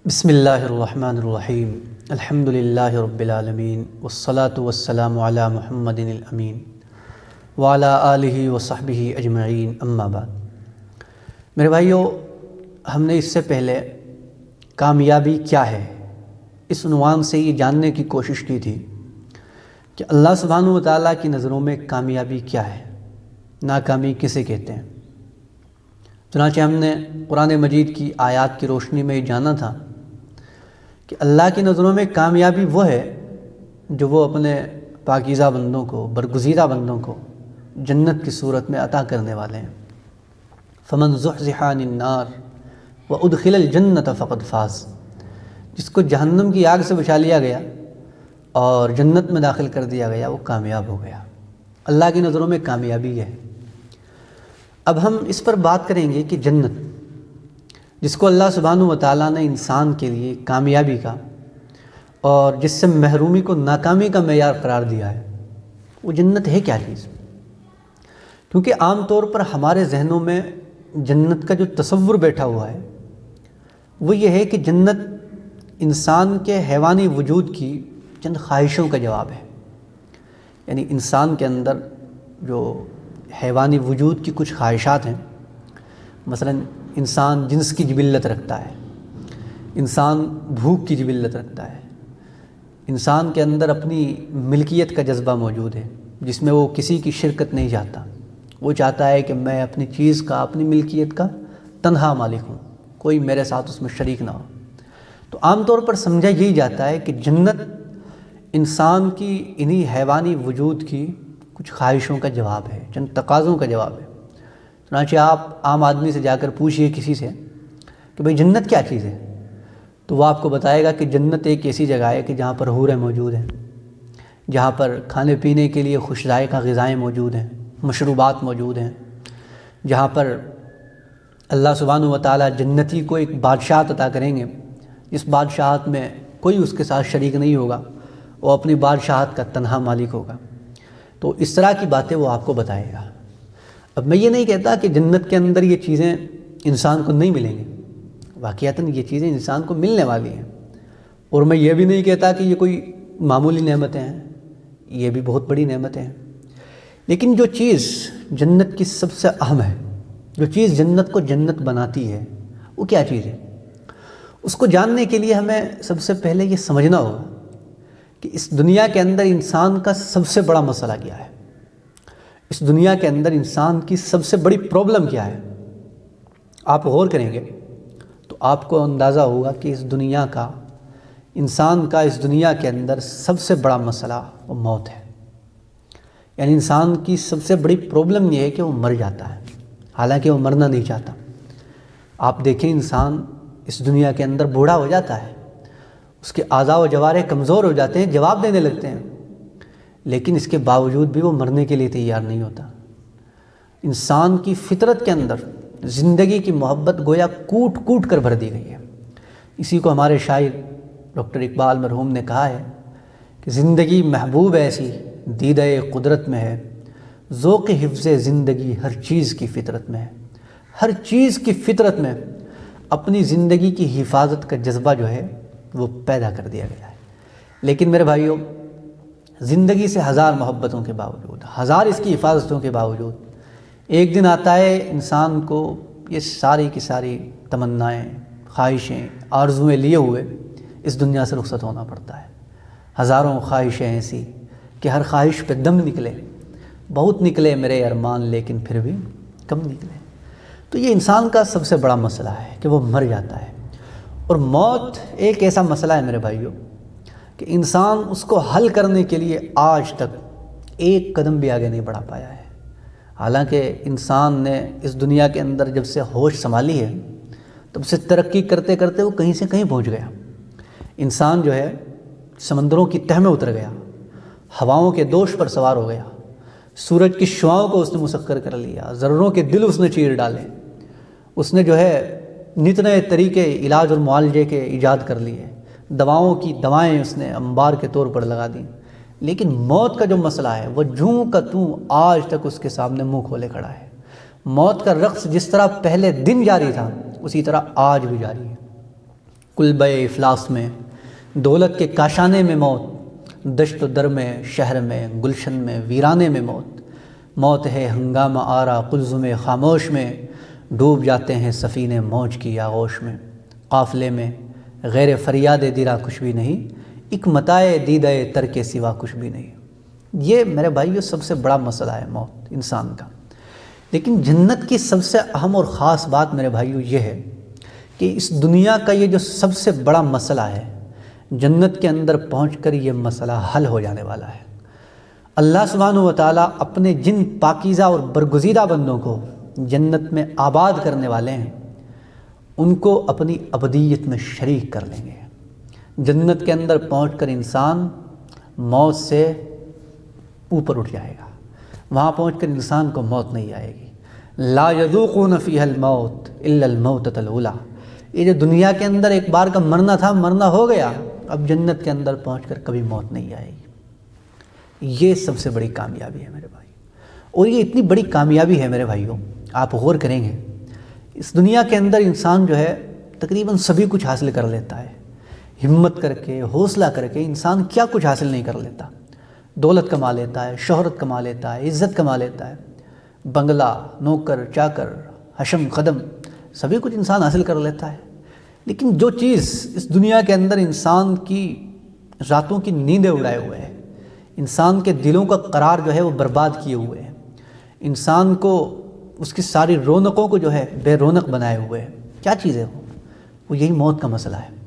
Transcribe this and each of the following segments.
بسم اللہ الرحمن الرحیم الحمد للہ رب العالمین والصلاة والسلام علی محمد الامین وعلی آلہ وصحبہ اجمعین اما بعد۔ میرے بھائیو، ہم نے اس سے پہلے کامیابی کیا ہے اس عنوان سے یہ جاننے کی کوشش کی تھی کہ اللہ سبحانہ و تعالیٰ کی نظروں میں کامیابی کیا ہے، ناکامی کسے کہتے ہیں۔ چنانچہ ہم نے قرآن مجید کی آیات کی روشنی میں یہ جانا تھا کہ اللہ کی نظروں میں کامیابی وہ ہے جو وہ اپنے پاکیزہ بندوں کو، برگزیدہ بندوں کو جنت کی صورت میں عطا کرنے والے ہیں۔ فمن زحزح عن النار وادخل الجنت فقد فاز، جس کو جہنم کی آگ سے بچا لیا گیا اور جنت میں داخل کر دیا گیا وہ کامیاب ہو گیا۔ اللہ کی نظروں میں کامیابی ہے۔ اب ہم اس پر بات کریں گے کہ جنت، جس کو اللہ سبحانہ و تعالیٰ نے انسان کے لیے کامیابی کا اور جس سے محرومی کو ناکامی کا معیار قرار دیا ہے، وہ جنت ہے کیا چیز؟ کیونکہ عام طور پر ہمارے ذہنوں میں جنت کا جو تصور بیٹھا ہوا ہے وہ یہ ہے کہ جنت انسان کے حیوانی وجود کی چند خواہشوں کا جواب ہے، یعنی انسان کے اندر جو حیوانی وجود کی کچھ خواہشات ہیں، مثلا انسان جنس کی جبلت رکھتا ہے، انسان بھوک کی جبلت رکھتا ہے، انسان کے اندر اپنی ملکیت کا جذبہ موجود ہے جس میں وہ کسی کی شرکت نہیں چاہتا، وہ چاہتا ہے کہ میں اپنی چیز کا، اپنی ملکیت کا تنہا مالک ہوں، کوئی میرے ساتھ اس میں شریک نہ ہو۔ تو عام طور پر سمجھا یہی جاتا ہے کہ جنت انسان کی انہی حیوانی وجود کی کچھ خواہشوں کا جواب ہے، چند تقاضوں کا جواب ہے۔ چنانچہ آپ عام آدمی سے جا کر پوچھئے کسی سے کہ بھئی جنت کیا چیز ہے، تو وہ آپ کو بتائے گا کہ جنت ایک ایسی جگہ ہے کہ جہاں پر حوریں موجود ہیں، جہاں پر کھانے پینے کے لیے خوش ذائقہ غذائیں موجود ہیں، مشروبات موجود ہیں، جہاں پر اللہ سبحانہ و تعالیٰ جنتی کو ایک بادشاہت عطا کریں گے جس بادشاہت میں کوئی اس کے ساتھ شریک نہیں ہوگا، وہ اپنی بادشاہت کا تنہا مالک ہوگا۔ تو اس طرح کی باتیں وہ آپ کو بتائے گا۔ اب میں یہ نہیں کہتا کہ جنت کے اندر یہ چیزیں انسان کو نہیں ملیں گی، واقعتاً یہ چیزیں انسان کو ملنے والی ہیں، اور میں یہ بھی نہیں کہتا کہ یہ کوئی معمولی نعمتیں ہیں، یہ بھی بہت بڑی نعمتیں ہیں۔ لیکن جو چیز جنت کی سب سے اہم ہے، جو چیز جنت کو جنت بناتی ہے، وہ کیا چیز ہے؟ اس کو جاننے کے لیے ہمیں سب سے پہلے یہ سمجھنا ہوگا کہ اس دنیا کے اندر انسان کا سب سے بڑا مسئلہ کیا ہے، اس دنیا کے اندر انسان کی سب سے بڑی پرابلم کیا ہے۔ آپ غور کریں گے تو آپ کو اندازہ ہوگا کہ اس دنیا کا، انسان کا اس دنیا کے اندر سب سے بڑا مسئلہ وہ موت ہے۔ یعنی انسان کی سب سے بڑی پرابلم یہ ہے کہ وہ مر جاتا ہے، حالانکہ وہ مرنا نہیں چاہتا۔ آپ دیکھیں، انسان اس دنیا کے اندر بوڑھا ہو جاتا ہے، اس کے اعضاء و جوارح کمزور ہو جاتے ہیں، جواب دینے لگتے ہیں، لیکن اس کے باوجود بھی وہ مرنے کے لیے تیار نہیں ہوتا۔ انسان کی فطرت کے اندر زندگی کی محبت گویا کوٹ کوٹ کر بھر دی گئی ہے۔ اسی کو ہمارے شاعر ڈاکٹر اقبال مرحوم نے کہا ہے کہ زندگی محبوب ایسی دیدہ قدرت میں ہے، ذوق حفظ زندگی ہر چیز کی فطرت میں ہے۔ ہر چیز کی فطرت میں اپنی زندگی کی حفاظت کا جذبہ جو ہے وہ پیدا کر دیا گیا ہے۔ لیکن میرے بھائیوں، زندگی سے ہزار محبتوں کے باوجود، ہزار اس کی حفاظتوں کے باوجود، ایک دن آتا ہے انسان کو یہ ساری کی ساری تمنائیں، خواہشیں، آرزویں لیے ہوئے اس دنیا سے رخصت ہونا پڑتا ہے۔ ہزاروں خواہشیں ایسی کہ ہر خواہش پہ دم نکلے، بہت نکلے میرے ارمان لیکن پھر بھی کم نکلے۔ تو یہ انسان کا سب سے بڑا مسئلہ ہے کہ وہ مر جاتا ہے۔ اور موت ایک ایسا مسئلہ ہے میرے بھائیوں کہ انسان اس کو حل کرنے کے لیے آج تک ایک قدم بھی آگے نہیں بڑھا پایا ہے۔ حالانکہ انسان نے اس دنیا کے اندر جب سے ہوش سنبھالی ہے تب سے ترقی کرتے کرتے وہ کہیں سے کہیں پہنچ گیا۔ انسان جو ہے سمندروں کی تہ میں اتر گیا، ہواؤں کے دوش پر سوار ہو گیا، سورج کی شعاؤں کو اس نے مسخر کر لیا، ذروں کے دل اس نے چیر ڈالے، اس نے جو ہے نت نئے طریقے علاج اور معالجے کے ایجاد کر لیے، دواؤں کی دوائیں اس نے انبار کے طور پر لگا دیں۔ لیکن موت کا جو مسئلہ ہے وہ جوں کا توں آج تک اس کے سامنے منہ کھولے کھڑا ہے۔ موت کا رقص جس طرح پہلے دن جاری تھا اسی طرح آج بھی جاری ہے۔ کلبہ افلاس میں، دولت کے کاشانے میں موت، دشت و در میں، شہر میں، گلشن میں، ویرانے میں موت، موت ہے ہنگامہ آرا قلزم خاموش میں، ڈوب جاتے ہیں سفینے موج کی آغوش میں، قافلے میں غیر فریاد دیرا کچھ بھی نہیں، ایک متائے دیدہ تر کے سوا کچھ بھی نہیں۔ یہ میرے بھائیو سب سے بڑا مسئلہ ہے موت انسان کا۔ لیکن جنت کی سب سے اہم اور خاص بات میرے بھائیو یہ ہے کہ اس دنیا کا یہ جو سب سے بڑا مسئلہ ہے، جنت کے اندر پہنچ کر یہ مسئلہ حل ہو جانے والا ہے۔ اللہ سبحانہ و تعالیٰ اپنے جن پاکیزہ اور برگزیدہ بندوں کو جنت میں آباد کرنے والے ہیں، ان کو اپنی ابدیت میں شریک کر لیں گے۔ جنت کے اندر پہنچ کر انسان موت سے اوپر اٹھ جائے گا، وہاں پہنچ کر انسان کو موت نہیں آئے گی۔ لا یذوقون فیہا الموت الا الموتۃ الاولی۔ یہ جو دنیا کے اندر ایک بار کا مرنا تھا، مرنا ہو گیا، اب جنت کے اندر پہنچ کر کبھی موت نہیں آئے گی۔ یہ سب سے بڑی کامیابی ہے میرے بھائی، اور یہ اتنی بڑی کامیابی ہے میرے بھائیوں، آپ غور کریں گے اس دنیا کے اندر انسان جو ہے تقریباً سبھی کچھ حاصل کر لیتا ہے، ہمت کر کے، حوصلہ کر کے انسان کیا کچھ حاصل نہیں کر لیتا۔ دولت کما لیتا ہے، شہرت کما لیتا ہے، عزت کما لیتا ہے، بنگلہ، نوکر چاکر، حشم خدم، سبھی کچھ انسان حاصل کر لیتا ہے۔ لیکن جو چیز اس دنیا کے اندر انسان کی راتوں کی نیندیں اڑائے ہوئے ہے، انسان کے دلوں کا قرار جو ہے وہ برباد کیے ہوئے ہے، انسان کو اس کی ساری رونقوں کو جو ہے بے رونق بنائے ہوئے ہے، کیا چیز ہے وہ یہی موت کا مسئلہ ہے۔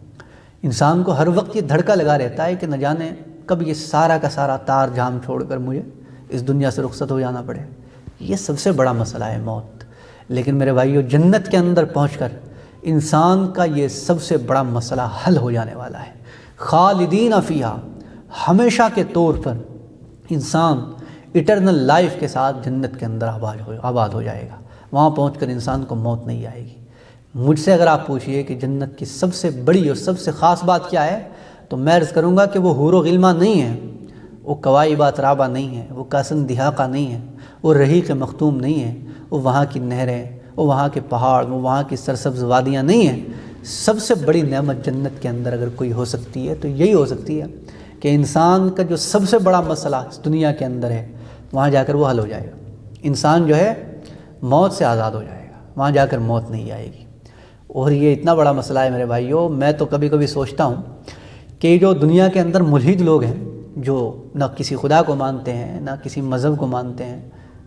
انسان کو ہر وقت یہ دھڑکا لگا رہتا ہے کہ نہ جانے کب یہ سارا کا سارا تار جام چھوڑ کر مجھے اس دنیا سے رخصت ہو جانا پڑے۔ یہ سب سے بڑا مسئلہ ہے موت۔ لیکن میرے بھائیو جنت کے اندر پہنچ کر انسان کا یہ سب سے بڑا مسئلہ حل ہو جانے والا ہے۔ خالدین فیہا، ہمیشہ کے طور پر انسان ایٹرنل لائف کے ساتھ جنت کے اندر آباد ہو جائے گا، وہاں پہنچ کر انسان کو موت نہیں آئے گی۔ مجھ سے اگر آپ پوچھئے کہ جنت کی سب سے بڑی اور سب سے خاص بات کیا ہے، تو میں عرض کروں گا کہ وہ حور و غلمہ نہیں ہے، وہ کوائب اترابہ نہیں ہے، وہ کاسن دہاقہ نہیں ہے، وہ رحیق مختوم نہیں ہے، وہ وہاں کی نہریں، وہ وہاں کے پہاڑ، وہ وہاں کی سرسبز وادیاں نہیں ہیں۔ سب سے بڑی نعمت جنت کے اندر اگر کوئی ہو سکتی ہے تو یہی ہو سکتی ہے کہ انسان کا جو سب سے بڑا مسئلہ اس دنیا کے اندر ہے، وہاں جا کر وہ حل ہو جائے گا۔ انسان جو ہے موت سے آزاد ہو جائے گا، وہاں جا کر موت نہیں آئے گی۔ اور یہ اتنا بڑا مسئلہ ہے میرے بھائیوں، میں تو کبھی کبھی سوچتا ہوں کہ جو دنیا کے اندر ملحد لوگ ہیں، جو نہ کسی خدا کو مانتے ہیں، نہ کسی مذہب کو مانتے ہیں،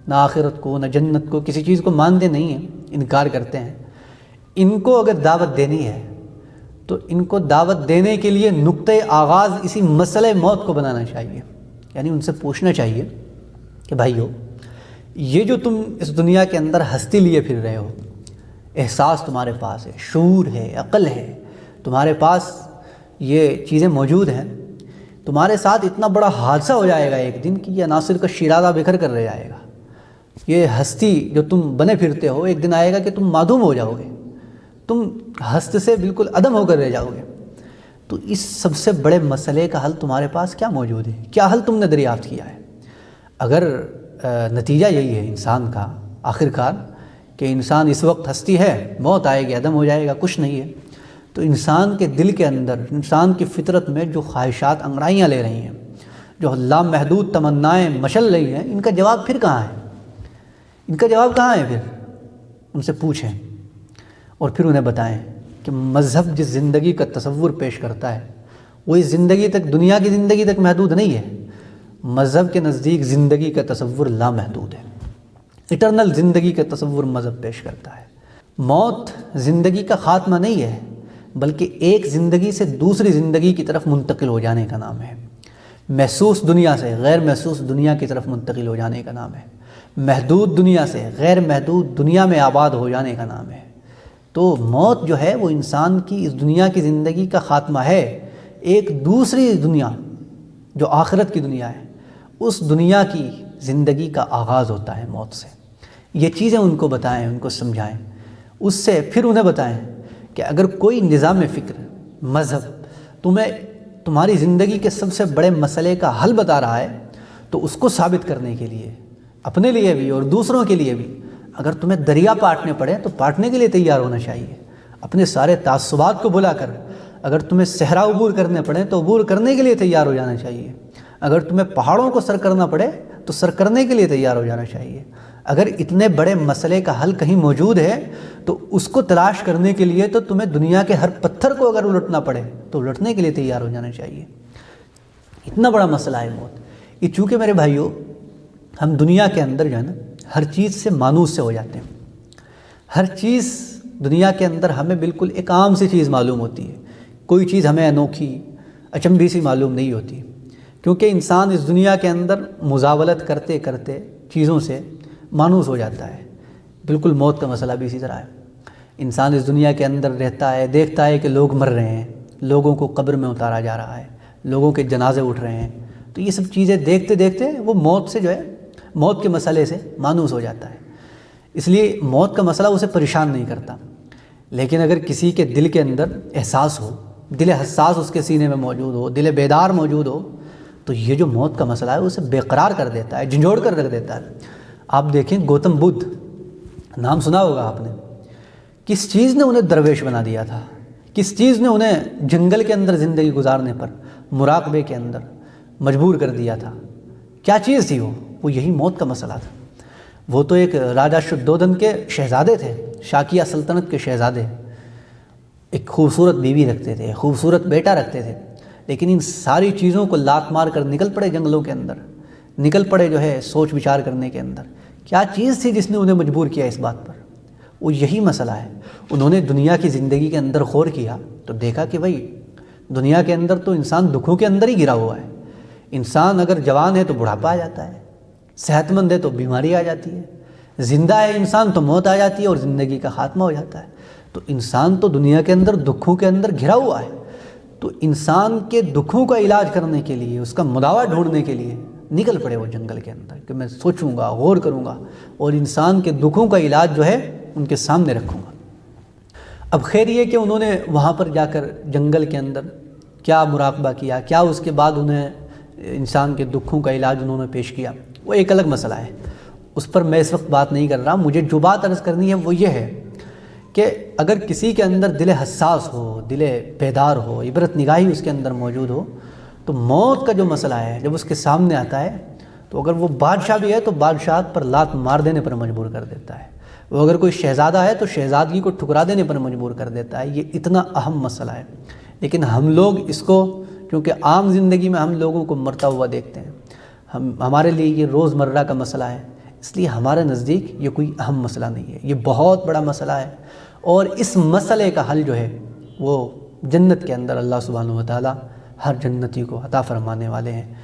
نہ آخرت کو، نہ جنت کو، کسی چیز کو مانتے نہیں ہیں، انکار کرتے ہیں، ان کو اگر دعوت دینی ہے تو ان کو دعوت دینے کے لیے نقطۂ آغاز اسی مسئلہ موت کو بنانا چاہیے۔ یعنی ان سے پوچھنا چاہیے کہ بھائیو، یہ جو تم اس دنیا کے اندر ہستی لیے پھر رہے ہو، احساس تمہارے پاس ہے، شعور ہے، عقل ہے، تمہارے پاس یہ چیزیں موجود ہیں، تمہارے ساتھ اتنا بڑا حادثہ ہو جائے گا ایک دن کہ یہ عناصر کا شیرازہ بکھر کر رہ جائے گا۔ یہ ہستی جو تم بنے پھرتے ہو، ایک دن آئے گا کہ تم معدوم ہو جاؤ گے، تم ہست سے بالکل عدم ہو کر رہ جاؤ گے۔ تو اس سب سے بڑے مسئلے کا حل تمہارے پاس کیا موجود ہے؟ کیا حل تم نے دریافت کیا ہے؟ اگر نتیجہ یہی ہے انسان کا آخرکار کہ انسان اس وقت ہستی ہے، موت آئے گی، عدم ہو جائے گا، کچھ نہیں ہے، تو انسان کے دل کے اندر، انسان کی فطرت میں جو خواہشات انگڑائیاں لے رہی ہیں، جو لامحدود تمنائیں مشل رہی ہیں، ان کا جواب پھر کہاں ہے؟ ان کا جواب کہاں ہے؟ پھر ان سے پوچھیں اور پھر انہیں بتائیں کہ مذہب جس زندگی کا تصور پیش کرتا ہے وہ اس زندگی تک، دنیا کی زندگی تک محدود نہیں ہے۔ مذہب کے نزدیک زندگی کا تصور لامحدود ہے، ایٹرنل زندگی کا تصور مذہب پیش کرتا ہے۔ موت زندگی کا خاتمہ نہیں ہے، بلکہ ایک زندگی سے دوسری زندگی کی طرف منتقل ہو جانے کا نام ہے۔ محسوس دنیا سے غیر محسوس دنیا کی طرف منتقل ہو جانے کا نام ہے۔ محدود دنیا سے غیر محدود دنیا میں آباد ہو جانے کا نام ہے۔ تو موت جو ہے وہ انسان کی اس دنیا کی زندگی کا خاتمہ ہے۔ ایک دوسری دنیا جو آخرت کی دنیا ہے، اس دنیا کی زندگی کا آغاز ہوتا ہے موت سے۔ یہ چیزیں ان کو بتائیں، ان کو سمجھائیں، اس سے پھر انہیں بتائیں کہ اگر کوئی نظام فکر، مذہب تمہیں تمہاری زندگی کے سب سے بڑے مسئلے کا حل بتا رہا ہے، تو اس کو ثابت کرنے کے لیے اپنے لیے بھی اور دوسروں کے لیے بھی اگر تمہیں دریا پاٹنے پڑے تو پاٹنے کے لیے تیار ہونا چاہیے۔ اپنے سارے تعصبات کو بھلا کر، اگر تمہیں صحرا عبور کرنے پڑے تو عبور کرنے کے لیے تیار ہو جانا چاہیے، اگر تمہیں پہاڑوں کو سر کرنا پڑے تو سر کرنے کے لیے تیار ہو جانا چاہیے، اگر اتنے بڑے مسئلے کا حل کہیں موجود ہے تو اس کو تلاش کرنے کے لیے تو تمہیں دنیا کے ہر پتھر کو اگر الٹنا پڑے تو الٹنے کے لیے تیار ہو جانا چاہیے۔ اتنا بڑا مسئلہ ہے موت۔ یہ چونکہ میرے بھائیوں ہم دنیا کے اندر جو ہے نا ہر چیز سے مانوس سے ہو جاتے ہیں، ہر چیز دنیا کے اندر ہمیں بالکل ایک عام سی چیز معلوم ہوتی ہے، کوئی چیز ہمیں انوکھی اچنبھی سی معلوم نہیں ہوتی، کیونکہ انسان اس دنیا کے اندر مزاولت کرتے کرتے چیزوں سے مانوس ہو جاتا ہے۔ بالکل موت کا مسئلہ بھی اسی طرح ہے۔ انسان اس دنیا کے اندر رہتا ہے، دیکھتا ہے کہ لوگ مر رہے ہیں، لوگوں کو قبر میں اتارا جا رہا ہے، لوگوں کے جنازے اٹھ رہے ہیں، تو یہ سب چیزیں دیکھتے دیکھتے وہ موت سے جو ہے موت کے مسئلے سے مانوس ہو جاتا ہے، اس لیے موت کا مسئلہ اسے پریشان نہیں کرتا۔ لیکن اگر کسی کے دل کے اندر احساس ہو، دل حساس اس کے سینے میں موجود ہو، دل بیدار موجود ہو، تو یہ جو موت کا مسئلہ ہے اسے بے قرار کر دیتا ہے، جھنجھوڑ کر رکھ دیتا ہے۔ آپ دیکھیں گوتم بدھ، نام سنا ہوگا آپ نے، کس چیز نے انہیں درویش بنا دیا تھا، کس چیز نے انہیں جنگل کے اندر زندگی گزارنے پر مراقبے کے اندر مجبور کر دیا تھا؟ کیا چیز تھی وہ یہی موت کا مسئلہ تھا۔ وہ تو ایک راجا شدھودن کے شہزادے تھے، شاکیہ سلطنت کے شہزادے، ایک خوبصورت بیوی رکھتے تھے، خوبصورت بیٹا رکھتے تھے، لیکن ان ساری چیزوں کو لات مار کر نکل پڑے جنگلوں کے اندر، نکل پڑے جو ہے سوچ وچار کرنے کے اندر۔ کیا چیز تھی جس نے انہیں مجبور کیا اس بات پر؟ وہ یہی مسئلہ ہے۔ انہوں نے دنیا کی زندگی کے اندر غور کیا تو دیکھا کہ بھائی دنیا کے اندر تو انسان دکھوں کے اندر ہی گرا ہوا ہے۔ انسان اگر جوان ہے تو بڑھاپا آ جاتا ہے، صحت مند ہے تو بیماری آ جاتی ہے، زندہ ہے انسان تو موت آ جاتی ہے اور زندگی کا خاتمہ ہو جاتا ہے۔ تو انسان تو دنیا کے اندر دکھوں کے اندر گھرا ہوا ہے، تو انسان کے دکھوں کا علاج کرنے کے لیے، اس کا مداوا ڈھونڈنے کے لیے نکل پڑے وہ جنگل کے اندر کہ میں سوچوں گا، غور کروں گا اور انسان کے دکھوں کا علاج جو ہے ان کے سامنے رکھوں گا۔ اب خیر یہ کہ انہوں نے وہاں پر جا کر جنگل کے اندر کیا مراقبہ کیا، کیا اس کے بعد انہیں انسان کے دکھوں کا علاج انہوں نے پیش کیا، وہ ایک الگ مسئلہ ہے، اس پر میں اس وقت بات نہیں کر رہا۔ مجھے جو بات عرض کرنی ہے وہ یہ ہے کہ اگر کسی کے اندر دل حساس ہو، دل بیدار ہو، عبرت نگاہی اس کے اندر موجود ہو، تو موت کا جو مسئلہ ہے جب اس کے سامنے آتا ہے تو اگر وہ بادشاہ بھی ہے تو بادشاہت پر لات مار دینے پر مجبور کر دیتا ہے، وہ اگر کوئی شہزادہ ہے تو شہزادگی کو ٹھکرا دینے پر مجبور کر دیتا ہے۔ یہ اتنا اہم مسئلہ ہے، لیکن ہم لوگ اس کو کیونکہ عام زندگی میں ہم لوگوں کو مرتا ہوا دیکھتے ہیں، ہمارے لیے یہ روز مرہ کا مسئلہ ہے، اس لیے ہمارے نزدیک یہ کوئی اہم مسئلہ نہیں ہے، یہ بہت بڑا مسئلہ ہے، اور اس مسئلے کا حل جو ہے وہ جنت کے اندر اللہ سبحانہ و تعالی ہر جنتی کو عطا فرمانے والے ہیں۔